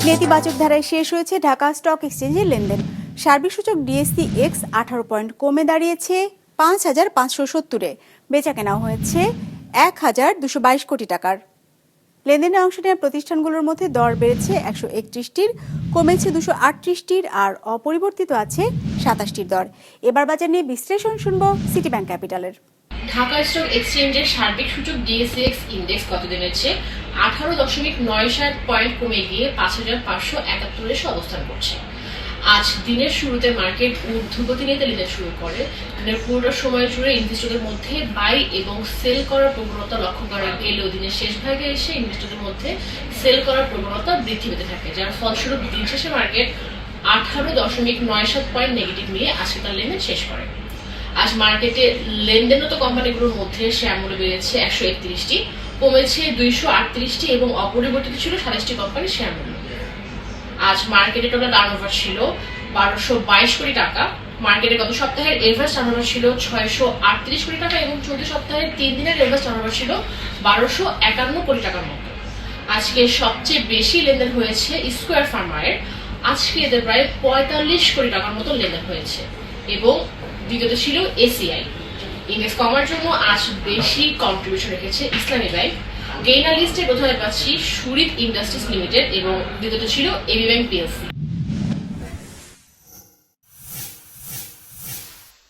নেতিবাচক ধারায় শেষ হয়েছে ঢাকা স্টক এক্সচেঞ্জের লেনদেন। সার্বিক সূচক ডিএসসি এক্স 18 পয়েন্ট কমে দাঁড়িয়েছে 5,570-এ। বেচা কেনাও হয়েছে 1,222 কোটি টাকার। লেনদেনে অংশ নেওয়া প্রতিষ্ঠানগুলোর মধ্যে দর বেড়েছে 131টির, কমেছে 238টির, আর অপরিবর্তিত আছে 27টির দর। এবার বাজার নিয়ে বিশ্লেষণ শুনবো সিটি ব্যাংক ক্যাপিটালের। ঢাকা স্টক এক্সচেঞ্জের সার্বিক সূচক ডিএসইএক্স ইন্ডেক্স গতদিনের চেয়ে 18.97 পয়েন্ট কমে গিয়ে 5,571 অবস্থান করছে। আজ দিনের শুরুতে মার্কেট ঊর্ধ্বগতি নিয়ে লেনদেন শুরু করে। দিনের পুরো সময় জুড়ে ইনভেস্টরদের মধ্যে বাই এবং সেল করার প্রবণতা লক্ষ্য করা গেলেও দিনের শেষ ভাগে এসে ইনভেস্টরদের মধ্যে সেল করার প্রবণতা বৃদ্ধি পেতে থাকে, যার ফলস্বরূপ দিন শেষে মার্কেট 18.97 পয়েন্ট নেগেটিভ নিয়ে আজকে তার লেনদেন শেষ করে। আজ মার্কেটে লেনদেনরত কোম্পানিগুলোর মধ্যে শেয়ার মূল্য বেড়েছে 131টি, কমেছে 238টি এবং অপরিবর্তিত ছিল 27টি কোম্পানির শেয়ার মূল্য। আজ মার্কেটে টোটাল টার্নওভার ছিল 1222 কোটি টাকা। মার্কেটে গত সপ্তাহের এভারেজ টার্নওভার ছিল 638 কোটি টাকা এবং চলতি সপ্তাহের 3 দিনের এভারেজ টার্নওভার ছিল 1251 কোটি টাকার মতো। আজকে সবচেয়ে বেশি লেনদেন হয়েছে স্কয়ার ফার্মারের। আজকে এদের প্রায় 45 কোটি টাকার মতো লেনদেন হয়েছে এবং দ্বিতীয়ত ছিল এসিআই। ইন্ডেক্স কমার জন্য আজ বেশি কন্ট্রিবিউশন রেখেছে ইসলামী ব্যাংক। গেইনার লিস্টে প্রথমে পাচ্ছি শুরিক ইন্ডাস্ট্রিজ লিমিটেড এবং দ্বিতীয়ত ছিল এবি ব্যাংক পিএলসি।